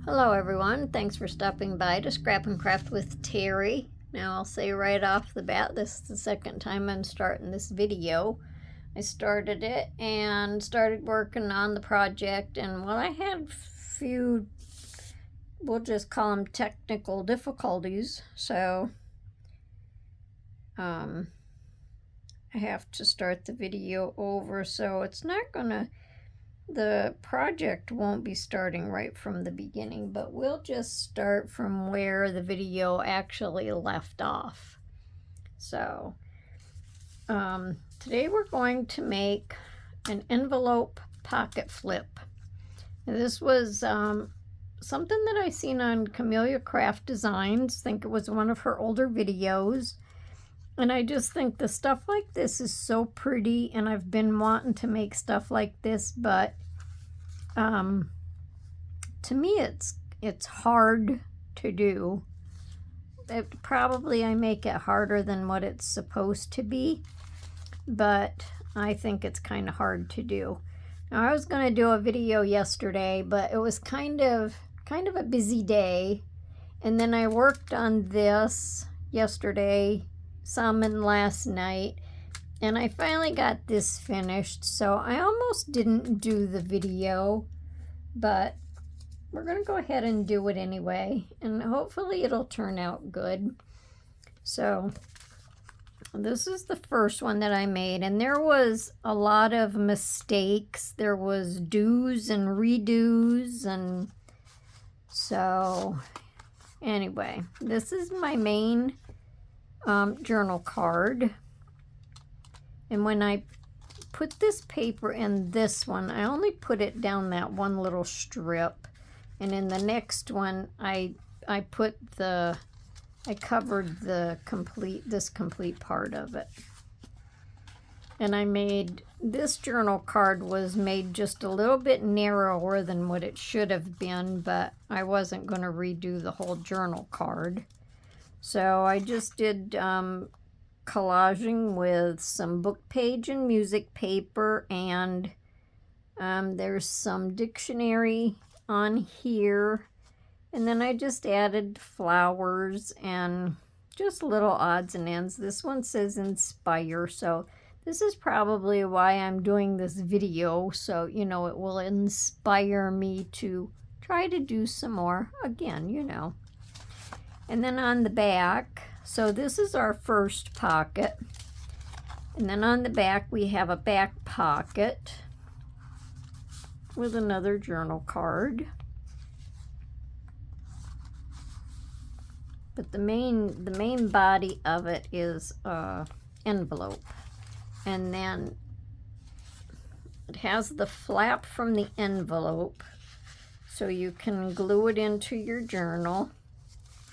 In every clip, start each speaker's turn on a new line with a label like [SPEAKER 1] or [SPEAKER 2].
[SPEAKER 1] Hello everyone, thanks for stopping by to Scrap and Craft with Terry. Now I'll say right off the bat, this is the second time I'm starting this video. I started it and started working on the project, and well, I had a few, we'll just call them technical difficulties, so I have to start the video over, so it's not gonna, the project won't be starting right from the beginning, but we'll just start from where the video actually left off. So today we're going to make an envelope pocket flip. Now, this was something that I seen on Camellia Craft Designs. I think it was one of her older videos. And I just think the stuff like this is so pretty, and I've been wanting to make stuff like this, but to me it's hard to do. Probably I make it harder than what it's supposed to be, but I think it's kind of hard to do. Now, I was going to do a video yesterday, but it was kind of a busy day, and then I worked on this yesterday, some and last night, and I finally got this finished, so I almost didn't do the video, but we're going to go ahead and do it anyway, and hopefully it'll turn out good. So this is the first one that I made, and there was a lot of mistakes. There was do's and redos, and so anyway, this is my main journal card. And when I put this paper in this one, I only put it down that one little strip, and in the next one I covered this complete part of it. And I made this journal card was made just a little bit narrower than what it should have been, but I wasn't going to redo the whole journal card. So I just did collaging with some book page and music paper, and there's some dictionary on here, and then I just added flowers and just little odds and ends. This one says inspire, so this is probably why I'm doing this video, so you know it will inspire me to try to do some more again, you know. And then on the back, so this is our first pocket, and then on the back we have a back pocket with another journal card. But the main body of it is envelope, and then it has the flap from the envelope, so you can glue it into your journal.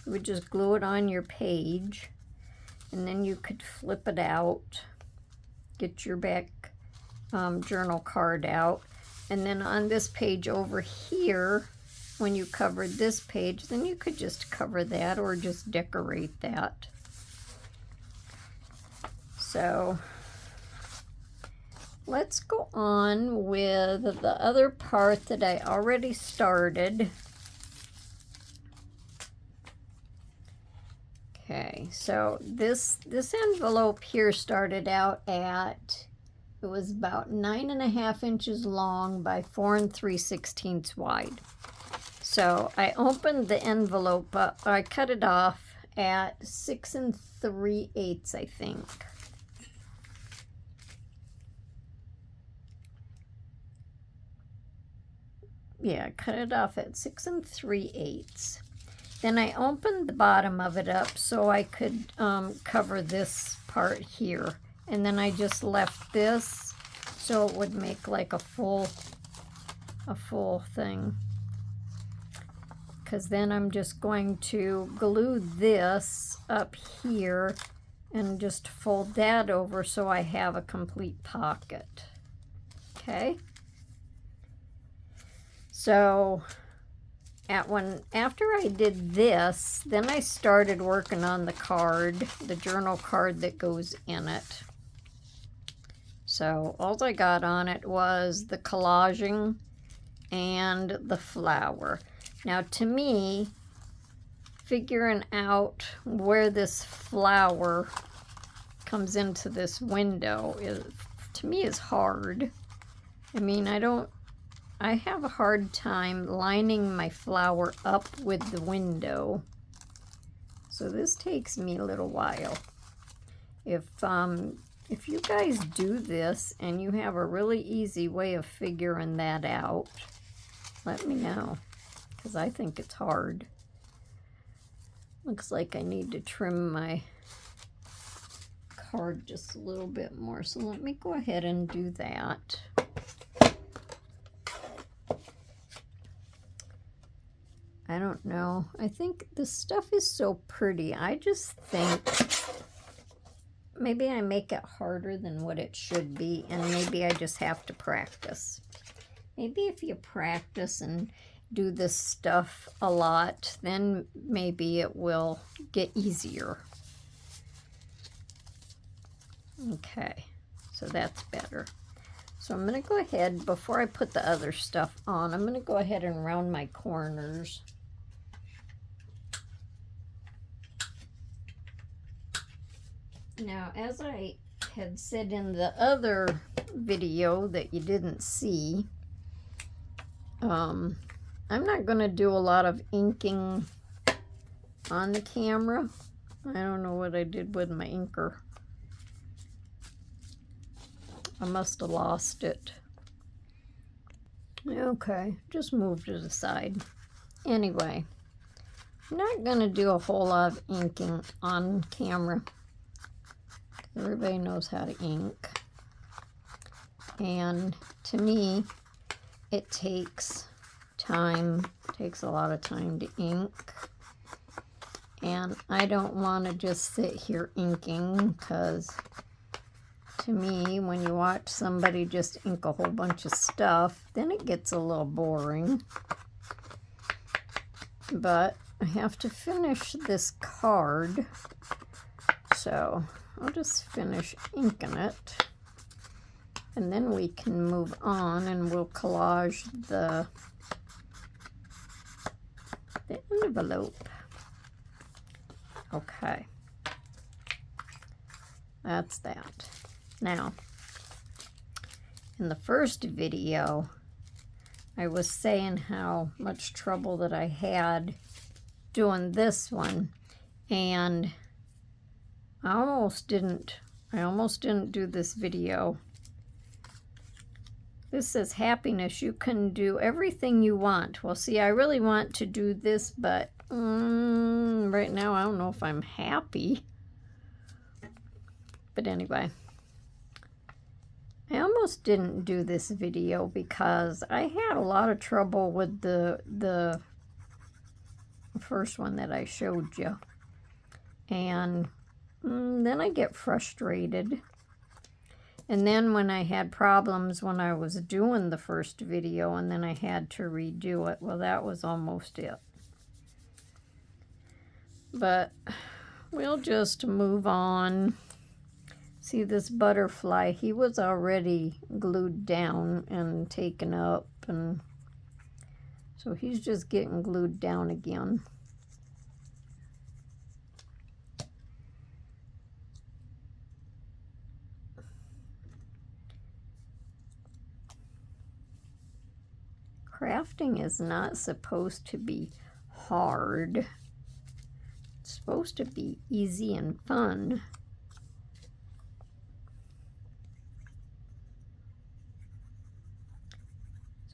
[SPEAKER 1] You would just glue it on your page, and then you could flip it out, get your back journal card out, and then on this page over here, when you covered this page, then you could just cover that or just decorate that. So let's go on with the other part that I already started. Okay, so this envelope here started out at, it was about 9.5 inches long by 4 3/16 wide. So I opened the envelope up, I cut it off at 6 3/8, I think. Yeah, I cut it off at 6 3/8. Then I opened the bottom of it up so I could cover this part here. And then I just left this so it would make like a full thing. Because then I'm just going to glue this up here and just fold that over so I have a complete pocket. Okay. So after I did this, then I started working on the card, the journal card that goes in it. So all I got on it was the collaging and the flower. Now, to me, figuring out where this flower comes into this window to me is hard. I mean, I have a hard time lining my flower up with the window. So this takes me a little while. If you guys do this and you have a really easy way of figuring that out, let me know, because I think it's hard. Looks like I need to trim my card just a little bit more, so let me go ahead and do that. I don't know. I think this stuff is so pretty. I just think maybe I make it harder than what it should be, and maybe I just have to practice. Maybe if you practice and do this stuff a lot, then maybe it will get easier. Okay, so that's better. So I'm going to go ahead, before I put the other stuff on, I'm going to go ahead and round my corners. Now, as I had said in the other video that you didn't see, I'm not going to do a lot of inking on the camera. I don't know what I did with my inker. I must have lost it. Okay, just moved it aside. Anyway, I'm not going to do a whole lot of inking on camera. Everybody knows how to ink. And to me, it takes time. It takes a lot of time to ink. And I don't want to just sit here inking, because to me, when you watch somebody just ink a whole bunch of stuff, then it gets a little boring. But I have to finish this card, so I'll just finish inking it, and then we can move on and we'll collage the envelope. Okay, that's that. Now, in the first video, I was saying how much trouble that I had doing this one, and I almost didn't do this video. This says happiness. You can do everything you want. Well, see, I really want to do this, but right now I don't know if I'm happy. But anyway, I almost didn't do this video because I had a lot of trouble with the first one that I showed you. And then I get frustrated. And then when I had problems when I was doing the first video and then I had to redo it, well, that was almost it. But we'll just move on. See, this butterfly, he was already glued down and taken up, and so he's just getting glued down again. Crafting is not supposed to be hard. It's supposed to be easy and fun.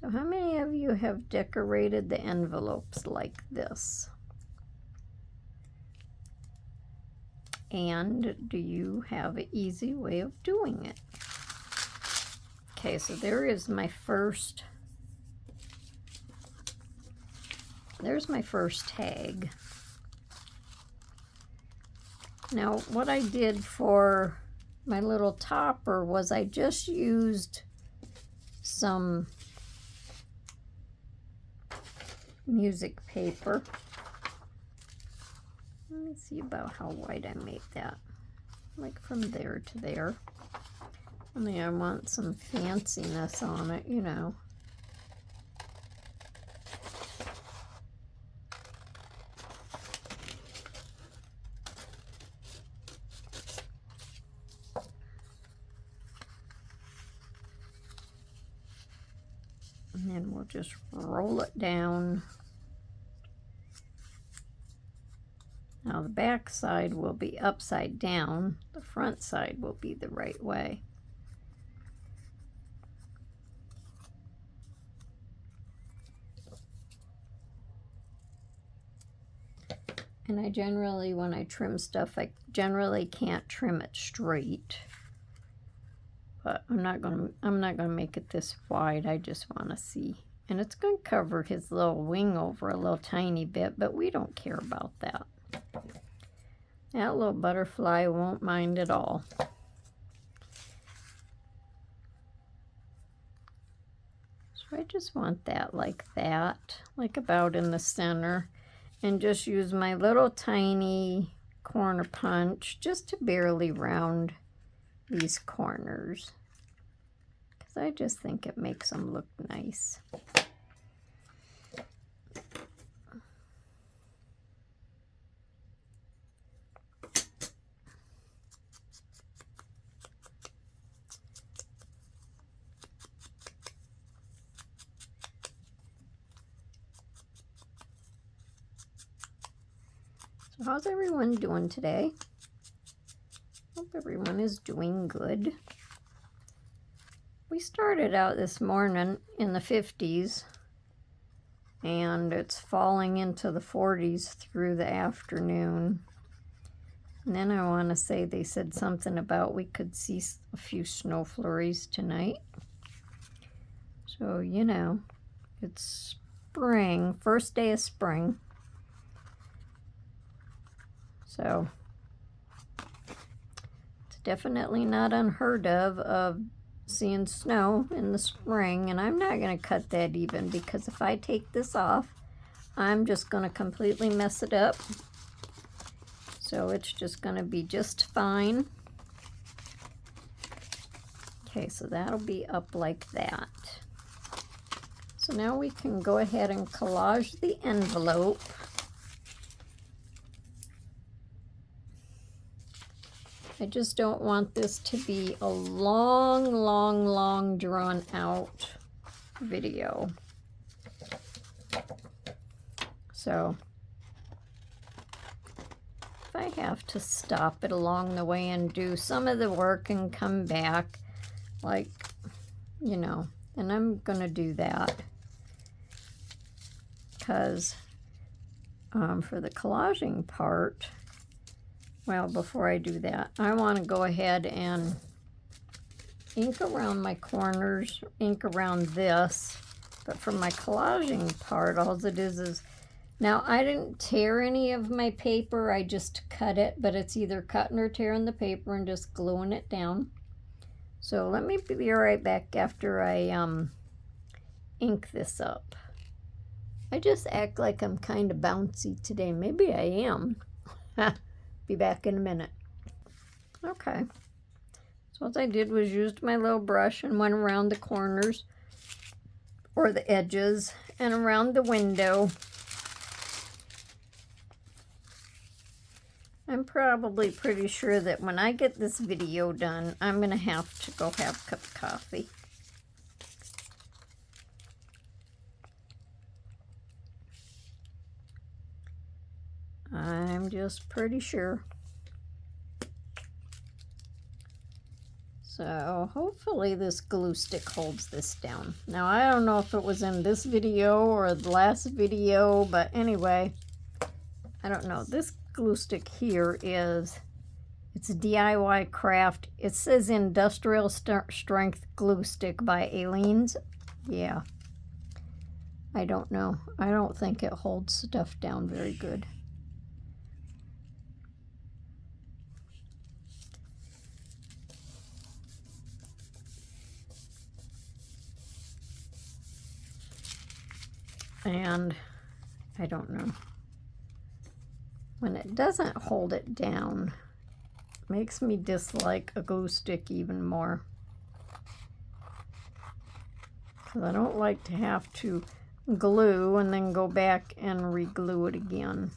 [SPEAKER 1] So how many of you have decorated the envelopes like this? And do you have an easy way of doing it? Okay, so there is my first, there's my first tag. Now, what I did for my little topper was I just used some music paper. Let me see about how wide I made that. Like from there to there. I mean, I want some fanciness on it, you know. And then we'll just roll it down. Now the back side will be upside down. The front side will be the right way. And I generally, when I trim stuff, I generally can't trim it straight. But I'm not gonna make it this wide. I just want to see. And it's going to cover his little wing over a little tiny bit, but we don't care about that. That little butterfly won't mind at all. So I just want that, like about in the center. And just use my little tiny corner punch just to barely round these corners, because I just think it makes them look nice. So how's everyone doing today? Hope everyone is doing good. We started out this morning in the 50s, and it's falling into the 40s through the afternoon. And then I want to say they said something about we could see a few snow flurries tonight. So, you know, it's spring, first day of spring. So it's definitely not unheard of seeing snow in the spring. And I'm not going to cut that even, because if I take this off, I'm just going to completely mess it up. So it's just going to be just fine. Okay, so that'll be up like that. So now we can go ahead and collage the envelope. I just don't want this to be a long drawn out video. So if I have to stop it along the way and do some of the work and come back, like, you know, then I'm gonna do that. Because for the collaging part, well, before I do that, I want to go ahead and ink around my corners, ink around this. But for my collaging part, all it is now I didn't tear any of my paper, I just cut it, but it's either cutting or tearing the paper and just gluing it down. So let me be right back after I ink this up. I just act like I'm kind of bouncy today. Maybe I am. Be back in a minute. Okay. So what I did was used my little brush and went around the corners or the edges and around the window. I'm probably pretty sure that when I get this video done, I'm going to have to go have a cup of coffee. I'm just pretty sure. So hopefully this glue stick holds this down. Now I don't know if it was in this video or the last video, but anyway, I don't know. This glue stick here it's a DIY craft. It says industrial strength glue stick by Aleene's. Yeah. I don't know. I don't think it holds stuff down very good. And I don't know. When it doesn't hold it down, it makes me dislike a glue stick even more. Because I don't like to have to glue and then go back and re-glue it again.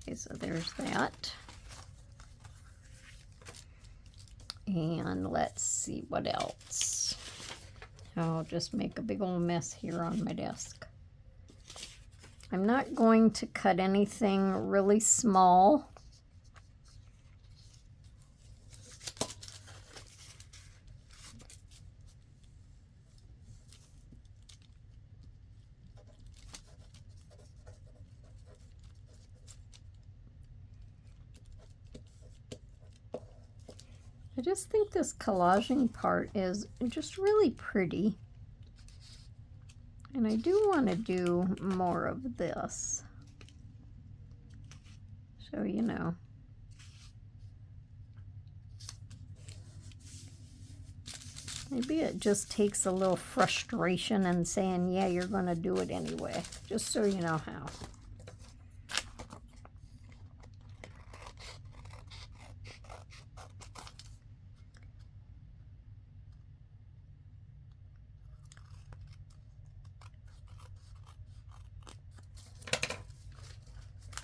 [SPEAKER 1] Okay, so there's that. And let's see what else. I'll just make a big old mess here on my desk. I'm not going to cut anything really small. I just think this collaging part is just really pretty. And I do want to do more of this. So, you know. Maybe it just takes a little frustration and saying, yeah, you're going to do it anyway. Just so you know how.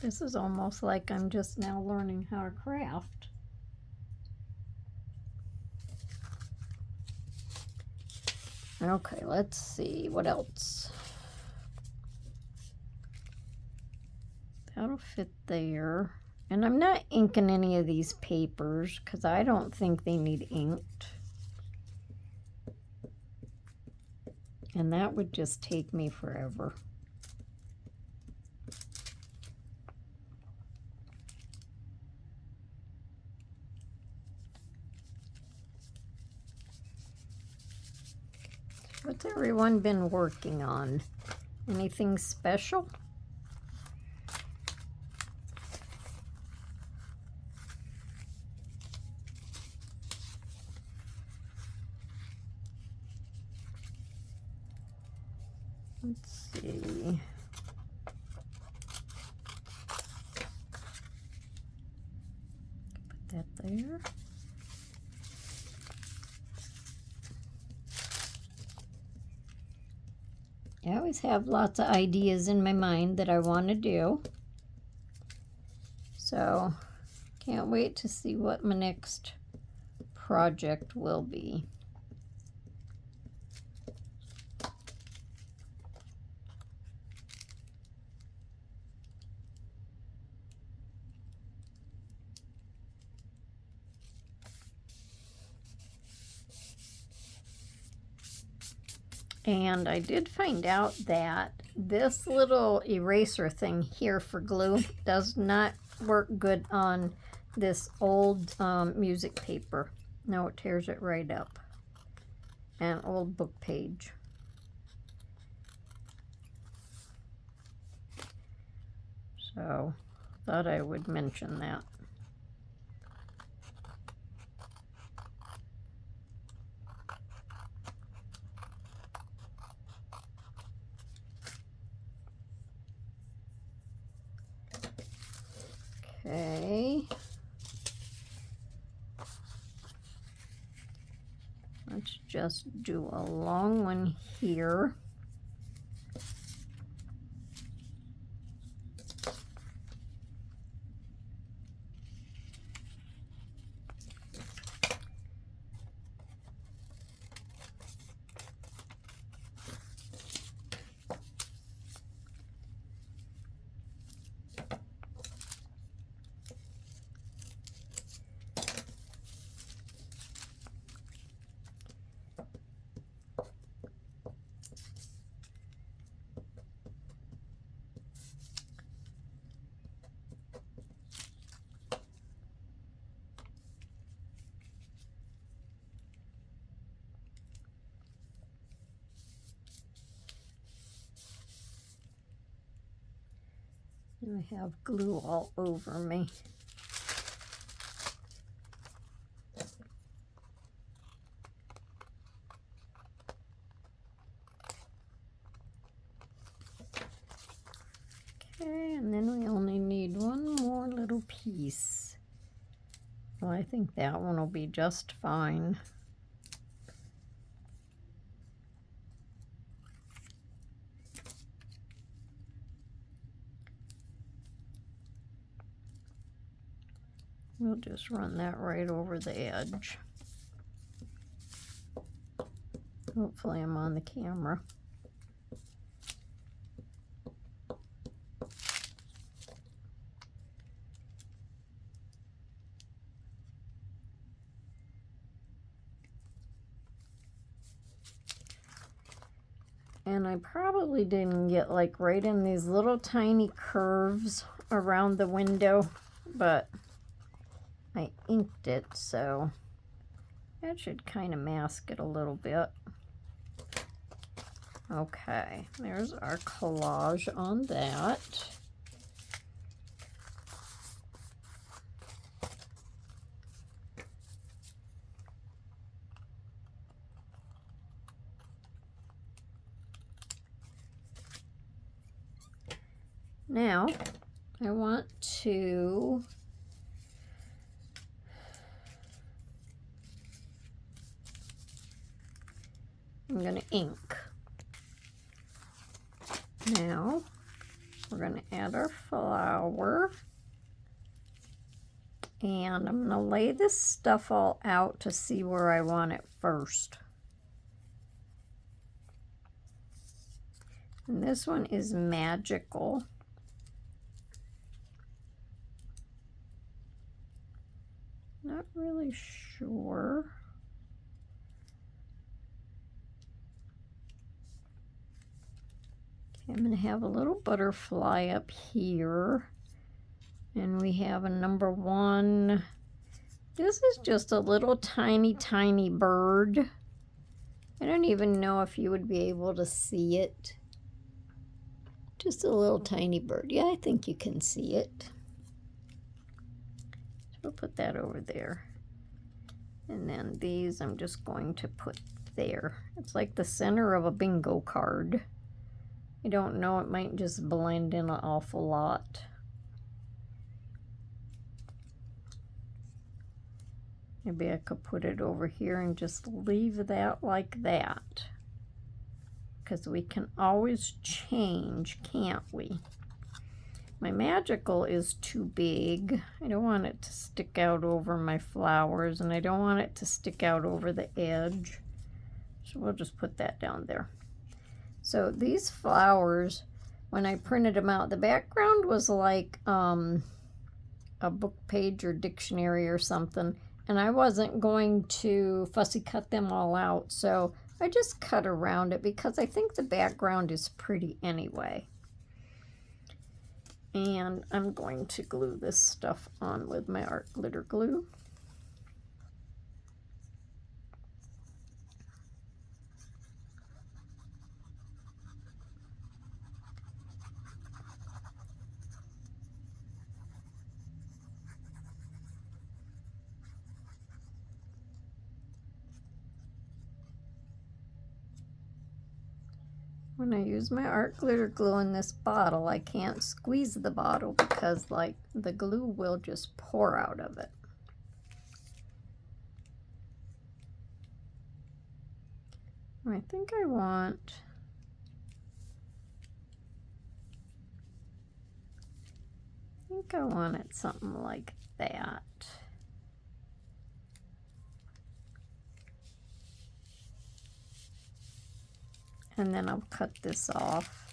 [SPEAKER 1] This is almost like I'm just now learning how to craft. Okay, let's see what else. That'll fit there. And I'm not inking any of these papers because I don't think they need inked. And that would just take me forever. What's everyone been working on? Anything special? Let's see. Put that there. I always have lots of ideas in my mind that I want to do. So, can't wait to see what my next project will be. And I did find out that this little eraser thing here for glue does not work good on this old music paper. No, it tears it right up. An old book page. So, thought I would mention that. Okay. Let's just do a long one here. I have glue all over me. Okay, and then we only need one more little piece. Well, I think that one will be just fine. We'll just run that right over the edge. Hopefully I'm on the camera. And I probably didn't get like right in these little tiny curves around the window, but I inked it, so that should kind of mask it a little bit. Okay, there's our collage on that. Now, I want to I'm going to ink. Now, we're going to add our flower. And I'm going to lay this stuff all out to see where I want it first. And this one is Magical. Not really sure. Okay, I'm going to have a little butterfly up here. And we have a number 1. This is just a little tiny, tiny bird. I don't even know if you would be able to see it. Just a little tiny bird. Yeah, I think you can see it. We'll put that over there. And then these I'm just going to put there. It's like the center of a bingo card. I don't know, it might just blend in an awful lot. Maybe I could put it over here and just leave that like that. Because we can always change, can't we? My Magical is too big. I don't want it to stick out over my flowers, and I don't want it to stick out over the edge. So we'll just put that down there. So these flowers, when I printed them out, the background was like a book page or dictionary or something, and I wasn't going to fussy cut them all out, so I just cut around it because I think the background is pretty anyway. And I'm going to glue this stuff on with my art glitter glue. When I use my art glitter glue in this bottle, I can't squeeze the bottle because like the glue will just pour out of it. I think I want it something like that. And then I'll cut this off.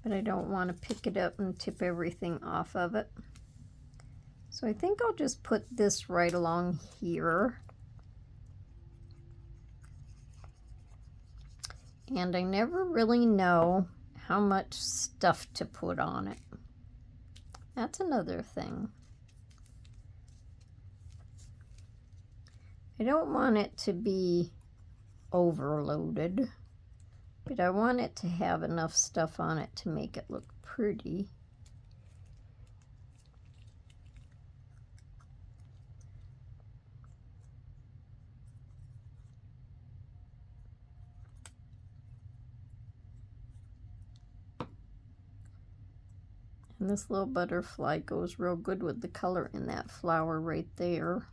[SPEAKER 1] But I don't want to pick it up and tip everything off of it. So I think I'll just put this right along here. And I never really know how much stuff to put on it. That's another thing. I don't want it to be overloaded, but I want it to have enough stuff on it to make it look pretty. And this little butterfly goes real good with the color in that flower right there.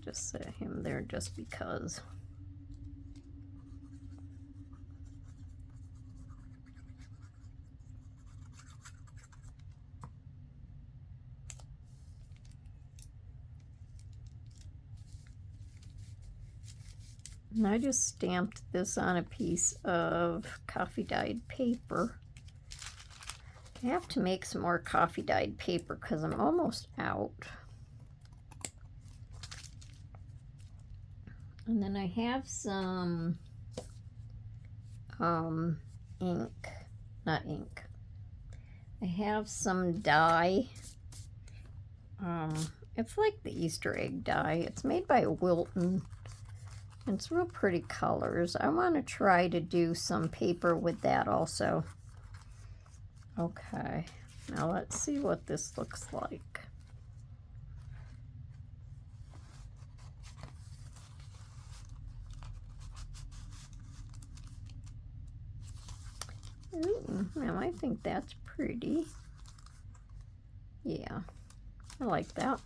[SPEAKER 1] just set him there just because. And I just stamped this on a piece of coffee dyed paper. I have to make some more coffee dyed paper because I'm almost out. And then I have some ink, not ink. I have some dye. It's like the Easter egg dye. It's made by Wilton. It's real pretty colors. I want to try to do some paper with that also. Okay, now let's see what this looks like. Ooh, now I think that's pretty. Yeah, I like that.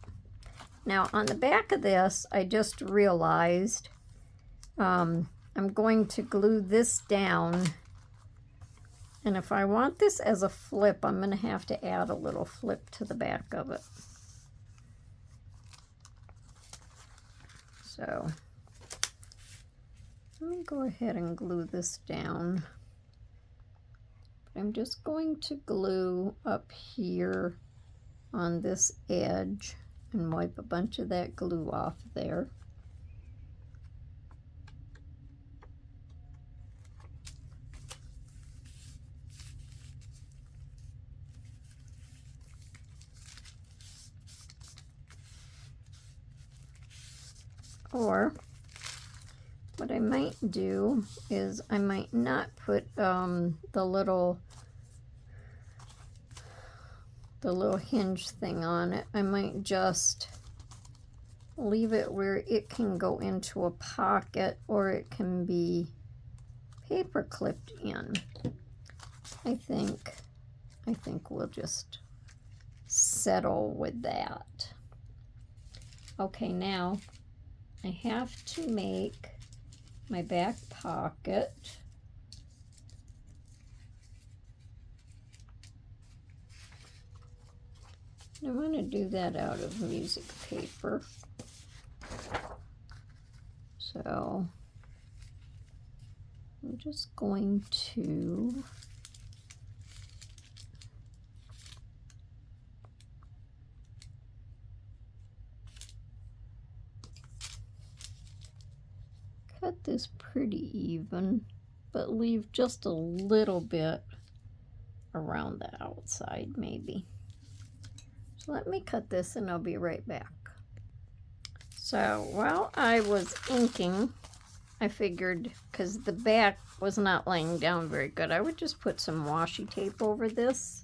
[SPEAKER 1] Now on the back of this, I just realized I'm going to glue this down, and if I want this as a flip, I'm going to have to add a little flip to the back of it. So let me go ahead and glue this down. I'm just going to glue up here on this edge and wipe a bunch of that glue off there. Or what I might do is I might not put the little hinge thing on it. I might just leave it where it can go into a pocket, or it can be paper clipped in. I think we'll just settle with that. Okay, now I have to make my back pocket. I want to do that out of music paper. So I'm just going to cut this pretty even, but leave just a little bit around the outside maybe. So let me cut this and I'll be right back. So while I was inking, I figured, because the back was not laying down very good, I would just put some washi tape over this.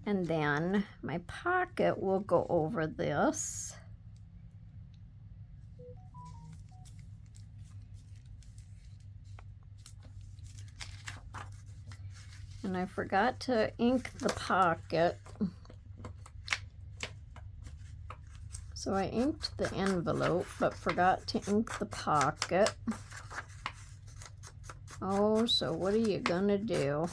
[SPEAKER 1] And then my pocket will go over this. And I forgot to ink the pocket. So I inked the envelope, but forgot to ink the pocket. Oh, so what are you gonna do?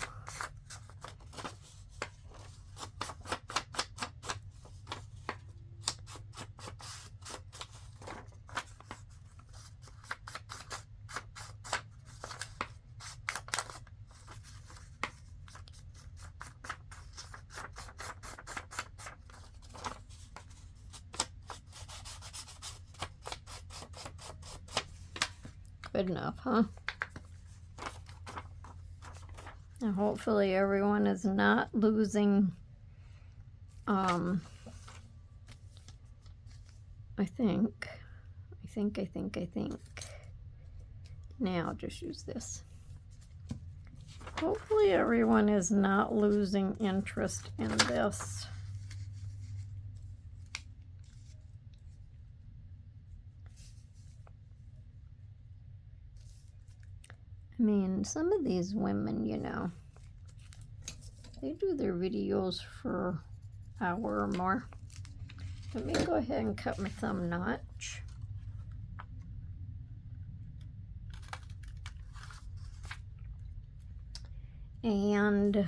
[SPEAKER 1] Good enough, huh? Now hopefully everyone is not losing, I think. Now just use this. Hopefully everyone is not losing interest in this. I mean, some of these women, you know, they do their videos for an hour or more. Let me go ahead and cut my thumb notch. And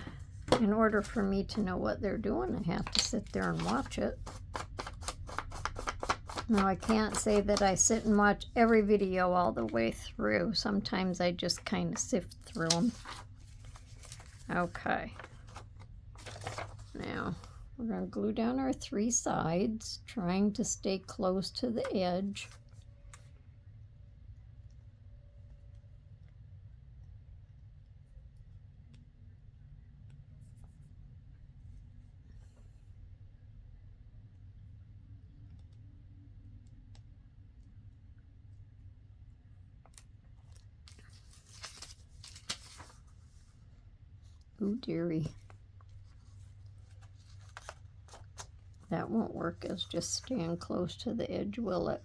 [SPEAKER 1] in order for me to know what they're doing, I have to sit there and watch it. Now, I can't say that I sit and watch every video all the way through. Sometimes I just kind of sift through them. Okay. Now, we're going to glue down our 3 sides, trying to stay close to the edge. Ooh, dearie. That won't work as just staying close to the edge, will it?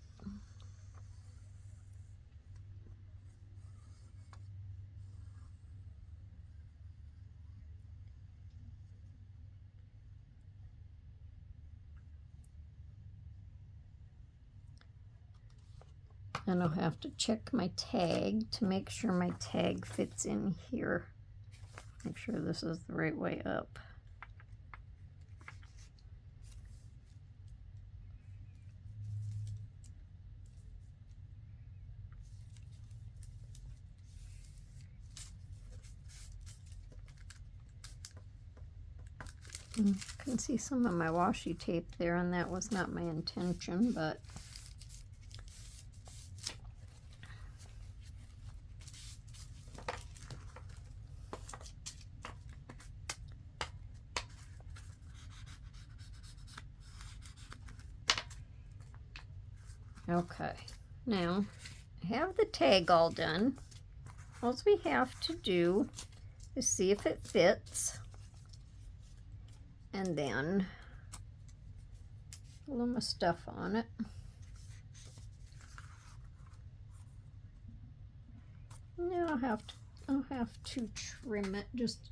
[SPEAKER 1] And I'll have to check my tag to make sure my tag fits in here. Make sure this is the right way up. You can see some of my washi tape there, and that was not my intention, but okay. Now, I have the tag all done. All we have to do is see if it fits, and then glue my stuff on it. Now I'll have to trim it just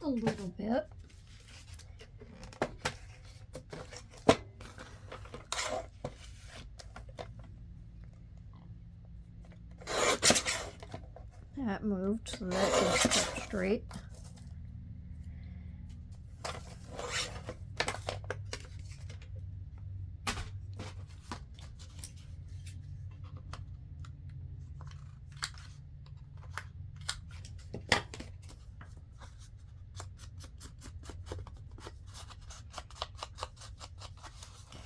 [SPEAKER 1] a little bit. That moved, so that gets cut straight.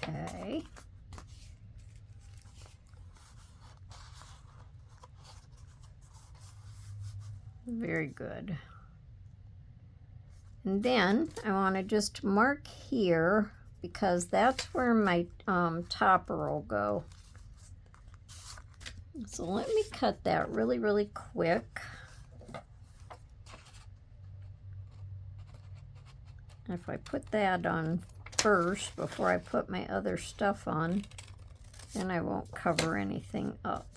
[SPEAKER 1] Okay. Very good. And then I want to just mark here because that's where my topper will go. So let me cut that really, really quick. If I put that on first before I put my other stuff on, then I won't cover anything up.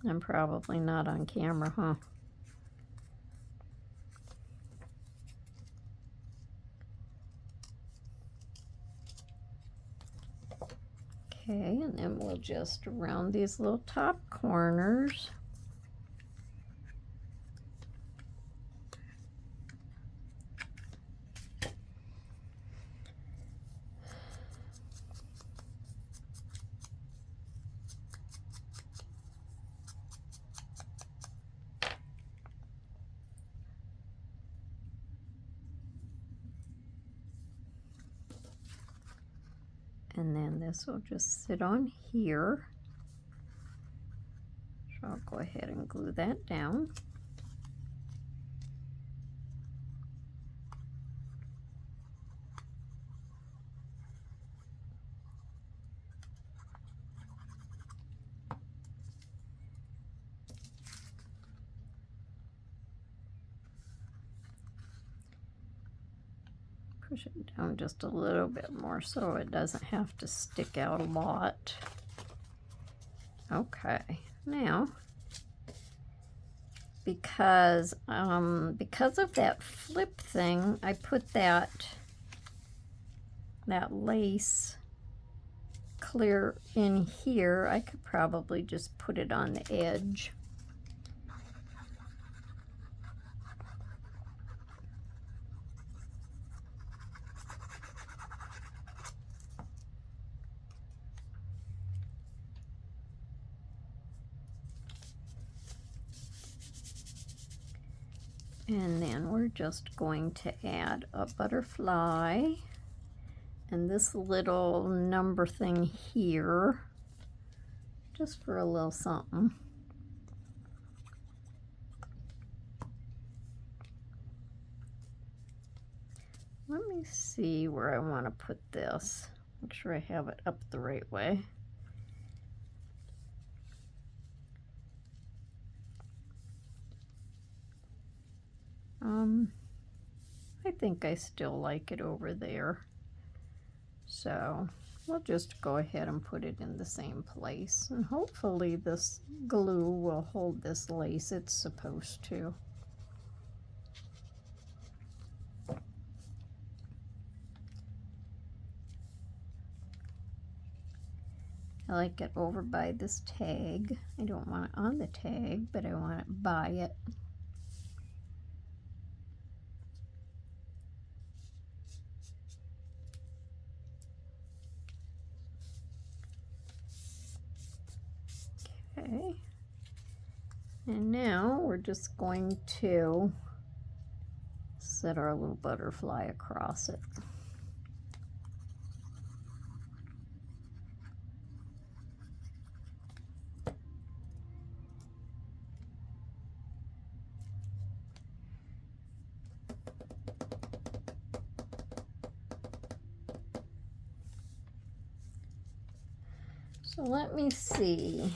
[SPEAKER 1] I'm probably not on camera, huh? Okay, and then we'll just round these little top corners. And then this will just sit on here. So I'll go ahead and glue that down. Push it down just a little bit more so it doesn't have to stick out a lot. Okay, now because of that flip thing, I put that lace clear in here. I could probably just put it on the edge. And then we're just going to add a butterfly and this little number thing here, just for a little something. Let me see where I want to put this. Make sure I have it up the right way. I think I still like it over there. So we'll just go ahead and put it in the same place. And hopefully this glue will hold this lace. It's supposed to. I like it over by this tag. I don't want it on the tag, but I want it by it. Okay, and now we're just going to set our little butterfly across it. So let me see.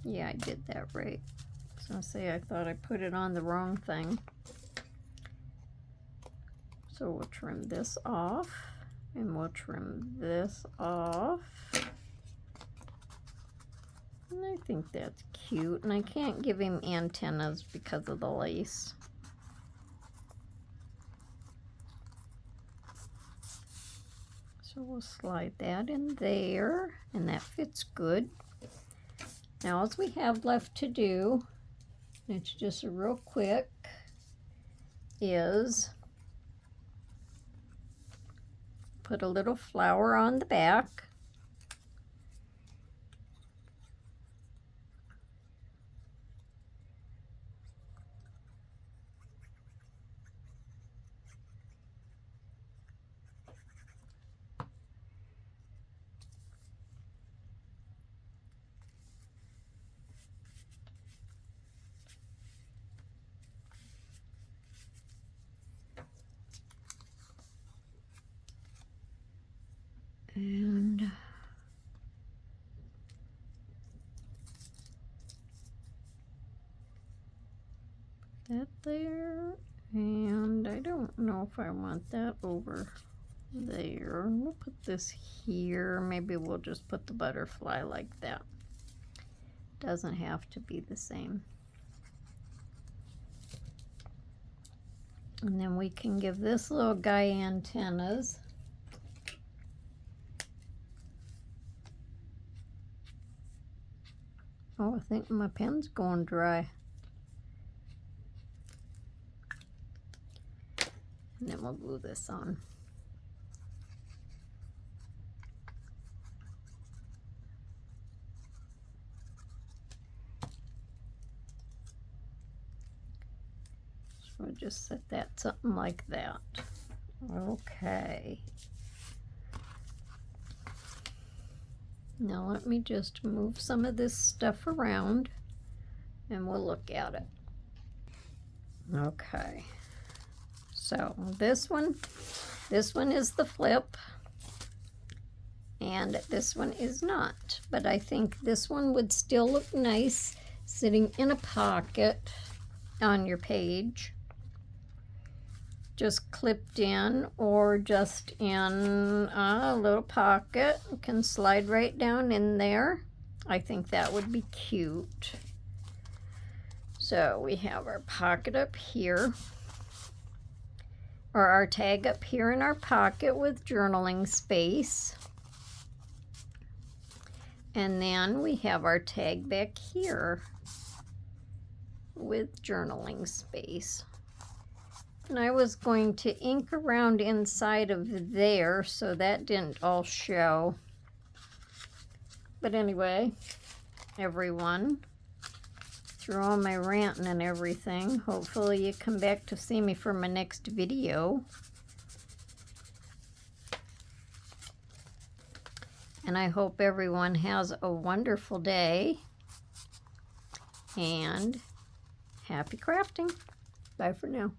[SPEAKER 1] Yeah, I did that right. So I say I thought I put it on the wrong thing. So we'll trim this off, and we'll trim this off. And I think that's cute, and I can't give him antennas because of the lace. So we'll slide that in there, and that fits good. Now, all we have left to do, it's just real quick, is put a little flower on the back. And that there, and I don't know if I want that over there. We'll put this here. Maybe we'll just put the butterfly like that. Doesn't have to be the same. And then we can give this little guy antennas. Oh, I think my pen's going dry. And then we'll glue this on. So we'll just set that something like that. Okay. Now let me just move some of this stuff around and we'll look at it. Okay. So this one is the flip and this one is not, but I think this one would still look nice sitting in a pocket on your page, just clipped in or just in a little pocket. You can slide right down in there. I think that would be cute. So we have our pocket up here, or our tag up here in our pocket with journaling space. And then we have our tag back here with journaling space. And I was going to ink around inside of there so that didn't all show. But anyway, everyone, through all my ranting and everything, hopefully you come back to see me for my next video. And I hope everyone has a wonderful day. And happy crafting. Bye for now.